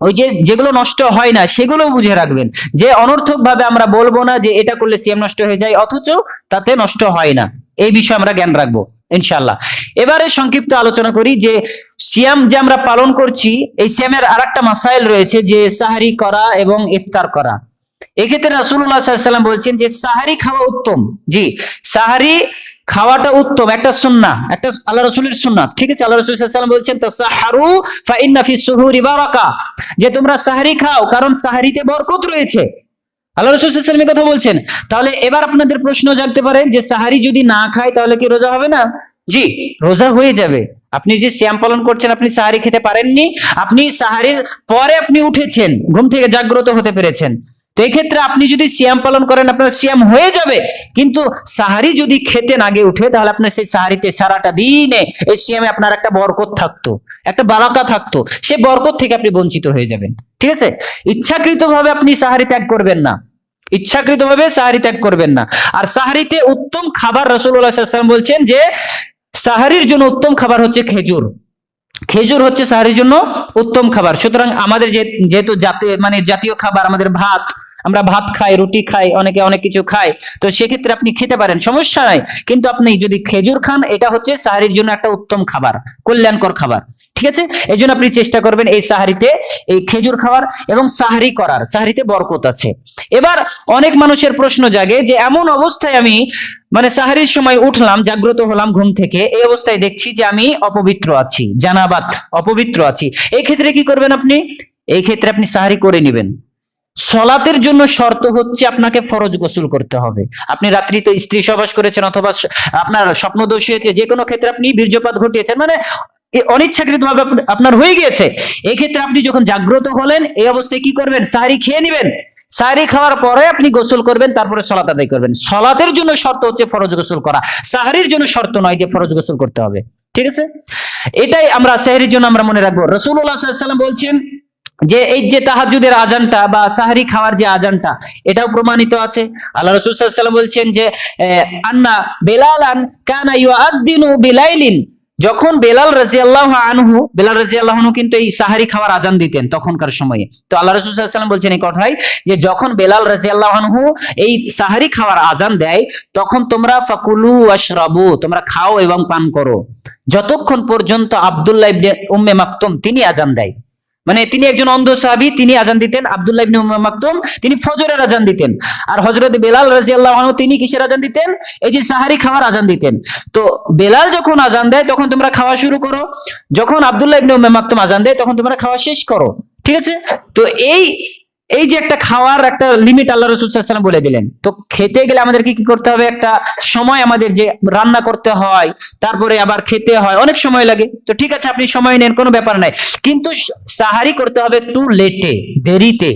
ওই যেগুলো নষ্ট হয় না সেগুলো বুঝে রাখবেন, যে অনর্থক ভাবে আমরা বলবো না যে এটা করলে সিয়াম নষ্ট হয়ে যায়, অথচ তাতে নষ্ট হয় না। এই বিষয়ে আমরা জ্ঞান রাখবো ইনশাআল্লাহ। এবারে সংক্ষিপ্ত আলোচনা করি যে সিয়াম যে আমরা পালন করছি, এই সিয়ামের আরেকটা মাসাইল রয়েছে, যে সাহারি করা এবং ইফতার করা। এক্ষেত্রে রাসূলুল্লাহ সাল্লাল্লাহু আলাইহি ওয়াসাল্লাম বলছেন যে সাহারি খাওয়া উত্তম। জি, সাহারি খাওয়াটা উত্তম, একটা সুন্নাহ, একটা আল্লাহ রাসূলের সুন্নাত। ঠিক আছে? আল্লাহ রাসূল সাল্লাল্লাহু আলাইহি ওয়াসাল্লাম বলছেন তাসাহারু ফা ইন্না ফিস সুহুরি বারাকা, যে তোমরা সাহারি খাও কারণ সাহারিতে বরকত রয়েছে। আল্লাহ রাসূল সাল্লাল্লাহু আলাইহি ওয়াসাল্লাম কথা বলছেন। তাহলে এবার আপনাদের প্রশ্ন জাগতে পারে যে সাহারি যদি না খায় তাহলে কি রোজা হবে না? জি, রোজা হয়ে যাবে। আপনি যে সিয়াম পালন করছেন, আপনি সাহারি খেতে পারেননি, আপনি সাহারির পরে আপনি উঠেছেন, ঘুম থেকে জাগ্রত হতে পেরেছেন, তো এই ক্ষেত্রে আপনি যদি সিয়াম পালন করেন আপনার সিয়াম হয়ে যাবে, কিন্তু সাহারি যদি খেতেন আগে উঠে তাহলে আপনার সেই সাহারিতে সারাটা দিনে এই সিয়ামে আপনার একটা বরকত থাকতো, একটা বারাকা থাকতো, সেই বরকত থেকে আপনি বঞ্চিত হয়ে যাবেন। ঠিক আছে, ইচ্ছাকৃতভাবে আপনি সাহারি ত্যাগ করবেন না, ইচ্ছাকৃতভাবে সাহারি ত্যাগ করবেন না। আর সাহারিতে উত্তম খাবার রাসূলুল্লাহ সাল্লাল্লাহু আলাইহি ওয়াসাল্লাম বলছেন যে সাহারির জন্য উত্তম খাবার হচ্ছে খেজুর। খেজুর হচ্ছে সাহারির জন্য উত্তম খাবার। সুতরাং আমাদের যেহেতু জাতীয় খাবার আমাদের ভাত, আমরা ভাত খাই, রুটি খাই, অনেকে অনেক কিছু খায়, তো সেক্ষেত্রে আপনি খেতে পারেন, সমস্যা নাই। কিন্তু আপনি যদি খেজুর খান, এটা হচ্ছে সাহারির জন্য একটা উত্তম খাবার, কল্যাণকর খাবার। ঠিক আছে, এই জন্য আপনি চেষ্টা করবেন এই সাহারিতে এই খেজুর খাওয়ার এবং সাহারি করার, সাহারিতে বরকত আছে। এবার অনেক মানুষের প্রশ্ন জাগে যে এমন অবস্থায় আমি সাহারির সময় উঠলাম, জাগ্রত হলাম ঘুম থেকে, এই অবস্থায় দেখছি যে আমি অপবিত্র আছি, জানাবাত, অপবিত্র আছি। এই ক্ষেত্রে কি করবেন আপনি? এই ক্ষেত্রে আপনি সাহারি করে নেবেন। সলাতের জন্য শর্ত হচ্ছে আপনাকে ফরজ গোসল করতে হবে। আপনি রাত্রিতে স্ত্রী সহবাস করেছেন অথবা আপনার স্বপ্নদোষ হয়েছে, যে কোনো ক্ষেত্রে আপনি বীর্যপাত ঘটিয়েছেন, অনিচ্ছাকৃত ভাবে আপনার হয়ে গিয়েছে, এই ক্ষেত্রে আপনি যখন জাগ্রত হলেন এই অবস্থায় কি করবেন? সাহারি খেয়ে নেবেন। সাহারি খাওয়ার পরে আপনি গোসল করবেন, তারপরে সালাত আদায় করবেন। সালাতের জন্য শর্ত হচ্ছে ফরজ গোসল করা, সাহারির জন্য শর্ত নয় যে ফরজ গোসল করতে হবে। ঠিক আছে, এটাই আমরা সাহারির জন্য আমরা মনে রাখবো। রাসূলুল্লাহ সাল্লাল্লাহু আলাইহি ওয়াসাল্লাম বলছেন যে এই যে তাহাজ্জুদের আজানটা বা সাহারি খাওয়ার যে আজানটা, এটাও প্রমাণিত আছে। আল্লাহ রাসূল সাল্লাল্লাহু আলাইহি ওয়াসাল্লাম বলছেন যে আন্না বেলালান কানা ইউআদ্দিনু বিলাইলিন, যখন বেলাল রাদিয়াল্লাহু আনহু কিন্তু এই সাহারি খাওয়ার আজান দিতেন তখনকার সময়ে। তো আল্লাহ রাসূল সাল্লাল্লাহু আলাইহি ওয়াসাল্লাম বলছেন এই কথাই যে যখন বেলাল রাদিয়াল্লাহু আনহু এই সাহারি খাওয়ার আজান দেয়, তখন তোমরা ফাকুলু ওয়াশরাবু, তোমরা খাও এবং পান করো, যতক্ষণ পর্যন্ত আব্দুল্লাহ ইবনে উম্মে মাকতুম তিনি আজান দেয়। তিনি একজন অন্ধ সাহাবী, তিনি আজান দিতেন। আব্দুল্লাহ ইবনে উম্মে মাকতুম তিনি ফজরের আজান দিতেন, আর হযরত বেলাল রাদিয়াল্লাহু আনহু তিনি কিসের আজান দিতেন? এই যে সাহারি খাওয়ার আজান দিতেন। তো বেলাল যখন আজান দেয় তখন তোমরা খাওয়া শুরু করো, যখন আব্দুল্লাহ ইবনে উম্মে মাকতুম আজান দেয় তখন তোমরা খাওয়া শেষ করো। ঠিক আছে, তো এই যে একটা খাওয়ার একটা লিমিট আল্লাহ রাসূল সাল্লাল্লাহু আলাইহি ওয়াসাল্লাম বলে দিলেন। তো খেতে গেলে আমাদেরকে কি করতে হবে? একটা সময়, আমাদের যে রান্না করতে হয়, তারপরে আবার খেতে হয়, অনেক সময় লাগে। তো ঠিক আছে, আপনি সময় নেন, কোনো ব্যাপার নাই, কিন্তু সাহারি করতে হবে একটু লেটে, দেরিতে।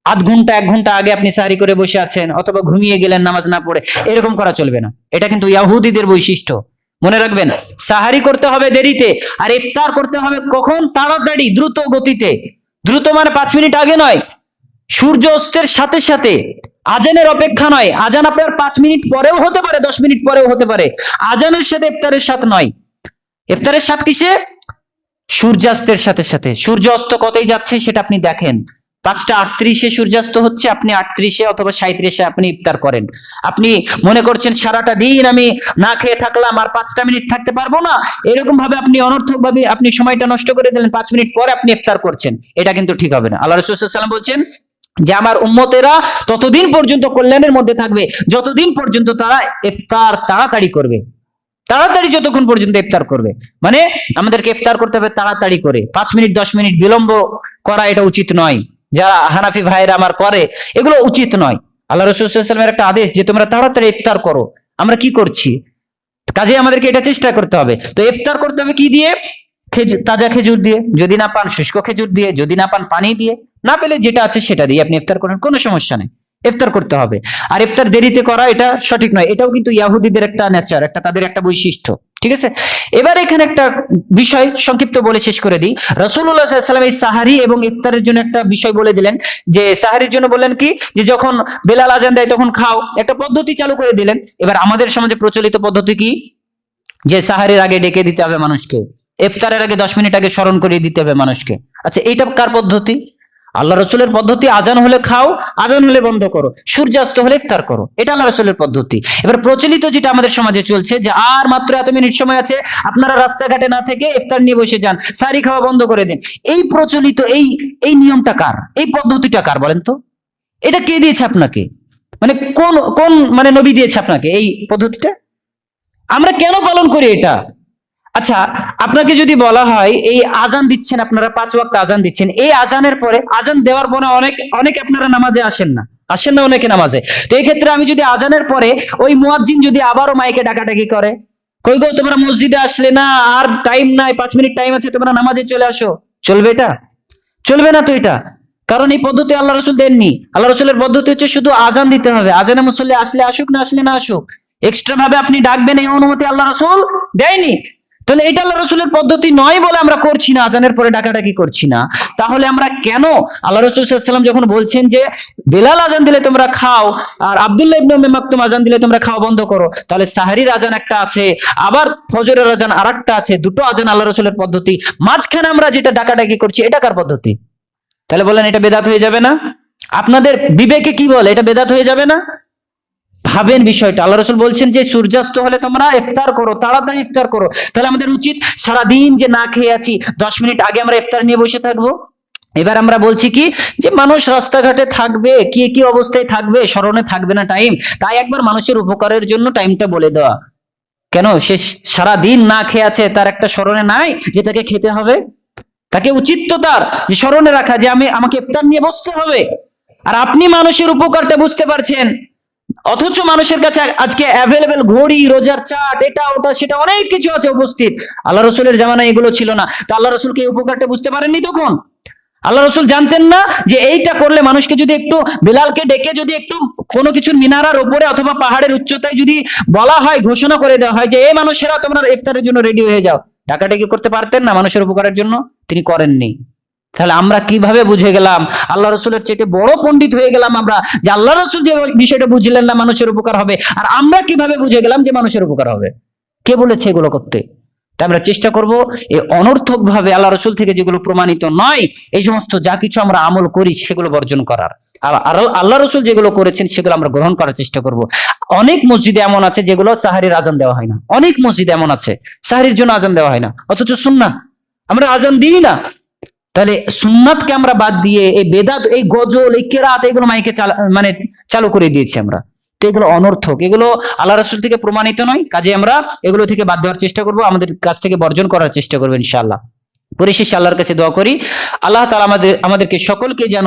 আধ ঘন্টা 1 ঘন্টা আগে আপনি সাহারি করে বসে আছেন অথবা ঘুমিয়ে গেলেন নামাজ না পড়ে, এরকম করা চলবে না। এটা কিন্তু ইহুদিদের বৈশিষ্ট্য, মনে রাখবেন। সাহারি করতে হবে দেরিতে, আর ইফতার করতে হবে কখন? তাড়াতাড়ি, দ্রুত গতিতে। দ্রুত 5 মিনিট আগে নয়, সূর্য অস্তের সাথে সাথে, আজানের অপেক্ষা নয়। আজান আপনার 5 মিনিট পরেও হতে পারে, 10 মিনিট পরেও হতে পারে। আজানের সাথে ইফতারের সাথে নয়। ইফতারের সাথে কিসে? সূর্যাস্তের সাথে সাথে। সূর্য অস্ত কতই যাচ্ছে সেটা আপনি দেখেন। 5টা 38-এ সূর্যাস্ত হচ্ছে, আপনি 38-এ অথবা 37-এ আপনি ইফতার করেন। আপনি মনে করছেন সারাটা দিন আমি না খেয়ে থাকলাম, আর 5টা মিনিট থাকতে পারবো না, এরকম ভাবে আপনি অনর্থক ভাবে আপনি সময়টা নষ্ট করে দিলেন। 5 মিনিট পরে আপনি ইফতার করছেন, এটা কিন্তু ঠিক হবে না। আল্লাহ রাসূল সাল্লাল্লাহু আলাইহি ওয়াসাল্লাম বলছেন যে আমার উম্মতেরা ততদিন পর্যন্ত কল্যাণের মধ্যে থাকবে যতদিন পর্যন্ত তারা ইফতার তাড়াতাড়ি করবে। তাড়াতাড়ি যতক্ষণ পর্যন্ত ইফতার করবে, আমাদেরকে ইফতার করতে হবে তাড়াতাড়ি করে। 5 মিনিট 10 মিনিট বিলম্ব করা এটা উচিত নয়। যারা হানাফি ভাইরা আমার করে, এগুলো উচিত নয়। আল্লাহ রাসূল সাল্লাল্লাহু আলাইহি ওয়াসাল্লামের একটা আদেশ যে তোমরা তাড়াতাড়ি ইফতার করো। আমরা কি করছি? কাজে আমাদেরকে এটা চেষ্টা করতে হবে। তো ইফতার করতে হবে কি দিয়ে? তাজা খেজুর দিয়ে, যদি না পান শুষ্ক খেজুর দিয়ে, যদি না পান পানি দিয়ে, না পেলে যেটা আছে সেটা দিয়ে আপনি ইফতার করেন, কোনো সমস্যা নেই। ইফতার করতে হবে। আর ইফতার দেরিতে করা এটা সঠিক নয়। এটাও কিন্তু ইহুদিদের একটা নেচার, তাদের একটা বৈশিষ্ট্য। ঠিক আছে, এবার এখানে একটা বিষয় সংক্ষিপ্ত বলে শেষ করে দিই। রাসূলুল্লাহ সাল্লাল্লাহু আলাইহি ওয়াসাল্লাম এই সাহারি এবং ইফতারের জন্য একটা বিষয় বলে দিলেন, যে সাহারির জন্য বললেন কি, যে যখন বেলাল আজান দেয় তখন খাও, একটা পদ্ধতি চালু করে দিলেন। এবার আমাদের সমাজে প্রচলিত পদ্ধতি কি? যে সাহারির আগে ডেকে দিতে হবে মানুষকে, ইফতারের আগে 10 মিনিট আগে স্মরণ করিয়ে দিতে হবে মানুষকে। আচ্ছা, এইটা কার পদ্ধতি? আল্লাহ রাসূলের পদ্ধতি। আজান হলে খাও, আজান হলে বন্ধ করো, সূর্যাস্ত হলে ইফতার করো, এটা আল্লাহ রাসূলের পদ্ধতি। এবার প্রচলিত যেটা আমাদের সমাজে চলছে, যে আর মাত্র এত মিনিট সময় আছে, আপনারা রাস্তাঘাটে না থেকে ইফতার নিয়ে বসে যান, সাহারি খাওয়া বন্ধ করে দিন। এই প্রচলিত এই নিয়মটা কার? এই পদ্ধতিটা কার বলেন তো? এটা কে দিয়েছে আপনাকে? কোন কোন নবী দিয়েছে আপনাকে এই পদ্ধতিটা? আমরা কেন পালন করি এটা? আচ্ছা, আপনাকে যদি বলা হয় এই আজান দিচ্ছেন, আপনারা 5 ওয়াক্ত আজান দিচ্ছেন, এই আজানের পরে, আজান দেওয়ার পরে অনেক আপনারা নামাজে আসেন না অনেকে নামাজে। তো এই ক্ষেত্রে আমি যদি আজানের পরে ওই মুয়াজ্জিন যদি আবারও মাইকে ডাকাডাকি করে, কই গো তোমরা মসজিদে আসলে না, আর টাইম নাই, 5 মিনিট টাইম আছে, তোমরা নামাজে চলে আসো, চলবে? এটা চলবে না। তো এটা কারণ এই পদ্ধতি আল্লাহ রসুল দেননি। আল্লাহ রসুলের পদ্ধতি হচ্ছে শুধু আজান দিতে হবে, আজানে মুসল্লি আসলে আসুক, না আসলে না আসুক, এক্সট্রা ভাবে আপনি ডাকবেন এই অনুমতি আল্লাহ রসুল দেয়নি। তাহলে এটা আল্লাহ রসুলের পদ্ধতি নয় বলে আমরা করছি না, আজানের পরে ডাকাডাকি করছি না। তাহলে আমরা কেন, আল্লাহ রসুল সাল্লাল্লাহু আলাইহি ওয়াসাল্লাম যখন বলছেন যে বেলাল আজান দিলে তোমরা খাও আর আব্দুল্লাহ ইবনে উম্মে মাকতুম আজান দিলে তোমরা খাওয়া বন্ধ করো, তাহলে সাহরির আজান একটা আছে, আবার ফজরের আজান আরেকটা আছে, দুটো আজান আল্লাহ রসুলের পদ্ধতি, মাঝখানে আমরা যেটা ডাকাডাকি করছি এটা কার পদ্ধতি? তাহলে বলেন এটা বেদাত হয়ে যাবে না? আপনাদের বিবেকে কি বলে এটা বেদাত হয়ে যাবে না? ভাবেন বিষয়টা। আল্লাহ রসুল বলছেন যে সূর্যাস্ত হলে তোমরা ইফতার করো, তাড়াতাড়ি ইফতার করো। তাহলে আমাদের উচিত সারাদিন যে না খেয়ে আছি 10 মিনিট আগে আমরা ইফতার নিয়ে বসে থাকবো? এবার আমরা বলছি কি যে মানুষ রাস্তাঘাটে থাকবে, কি কি অবস্থায় থাকবে, স্মরণে থাকবে না টাইম, তাই একবার মানুষের উপকারের জন্য টাইমটা বলে দেওয়া। কেন সে সারাদিন না খেয়ে আছে, তার একটা স্মরণে নাই যে তাকে খেতে হবে? তাকে উচিত তো তার যে স্মরণে রাখা যে আমাকে ইফতার নিয়ে বসতে হবে। আর আপনি মানুষের উপকারটা বুঝতে পারছেন, অথচ মানুষের কাছে আজকে অ্যাভেলেবেল ঘড়ি, রোজার চার্ট, এটা ওটা সেটা অনেক কিছু আছে উপস্থিত। আল্লাহ রসুলের জামানায় এগুলো ছিল না, তো আল্লাহ রসুলকে এই উপকারটা বুঝতে পারেননি তখন? আল্লাহ রসুল জানতেন না যে এইটা করলে মানুষকে যদি একটু, বিলালকে ডেকে যদি একটু কোনো কিছুর মিনারার উপরে অথবা পাহাড়ের উচ্চতায় যদি বলা হয়, ঘোষণা করে দেওয়া হয় যে এই মানুষেরা তোমরা ইফতারের জন্য রেডি হয়ে যাও, ডাকাডাকি করতে পারতেন না মানুষের উপকারের জন্য? তিনি করেননি। তাহলে আমরা কিভাবে বুঝে গেলাম আল্লাহ রসুলের চেয়ে বড় পণ্ডিত হয়ে গেলাম আমরা, যে আল্লাহ রসুল যে বিষয়টা বুঝলেন না মানুষের উপকার হবে, আর আমরা কিভাবে বুঝে গেলাম যে মানুষের উপকার হবে? কে বলেছে এগুলো করতে? তাই আমরা চেষ্টা করব এই অনর্থক ভাবে আল্লাহ রসুল থেকে যেগুলো প্রমাণিত নয়, এই সমস্ত যা কিছু আমরা আমল করি সেগুলো বর্জন করার। আর আল্লাহ রসুল যেগুলো করেছেন সেগুলো আমরা গ্রহণ করার চেষ্টা করব। অনেক মসজিদে এমন আছে যেগুলো সাহারির আজান দেওয়া হয় না, অনেক মসজিদে এমন আছে সাহারির জন্য আজান দেওয়া হয় না, অথচ সুন্নাহ আমরা আজান দিই না। তাহলে সুন্নাতকে আমরা বাদ দিয়ে এই বেদাত, এই গজল, এই কেরাত, এগুলো মাইকে চালু করে দিয়েছি আমরা। তো এগুলো অনর্থক, এগুলো আল্লাহ রাসূল থেকে প্রমাণিত নয়, কাজে আমরা এগুলো থেকে বাদ দেওয়ার চেষ্টা করব, আমাদের কাছ থেকে বর্জন করার চেষ্টা করবো ইনশাআল্লাহ। পরিশেষে আল্লাহর কাছে দোয়া করি আল্লাহ তাআলা আমাদেরকে সকলকে যেন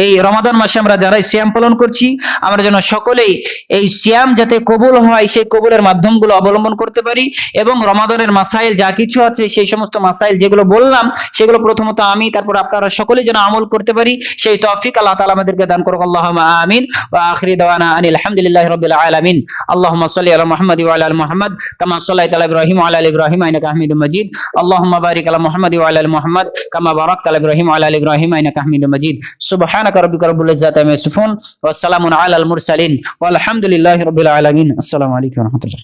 এই রমাদান মাসে আমরা যারা সিয়াম পালন করছি, আমরা যেন সকলেই এই সিয়াম যাতে কবুল হয় সেই কবুলের মাধ্যমগুলো অবলম্বন করতে পারি, এবং রমাদানের মাসাইল যা কিছু আছে সেই সমস্ত মাসাইল যেগুলো বললাম সেগুলো প্রথমত আমি, তারপর আপনারা সকলেই যেন আমল করতে পারি, সেই তৌফিক আল্লাহ তাআলা আমাদেরকে দান করুন। আল্লাহুম্মা আমিন। ওয়া আখিরি দাওয়ানা আনিল হামদুলিল্লাহি রাব্বিল আলামিন। আল্লাহুম্মা সাল্লি আলা মুহাম্মাদ ওয়া আলা আলি মুহাম্মাদ কামা সাল্লাইতা আলা ইব্রাহিম ওয়া আলা আলি ইব্রাহিম ইন্নাকা হামিদুম মাজিদ। আল্লাহুম্মা বারিক আলা মুহাম্মাদ ওয়া আলা আলি মুহাম্মাদ কামা বারাকতা আলা ইব্রাহিম ওয়া আলা আলি ইব্রাহিম ইন্নাকা হামিদুম মাজিদ। সুবহানাকা রাব্বিকা রাব্বিল ইজ্জাতি আম্মা ইয়াসিফুন ওয়া সালামুন আলাল মুরসালিন ওয়া আলহামদুলিল্লাহি রাব্বিল আলামিন। আসসালামু আলাইকুম ওয়া রাহমাতুল্লাহ।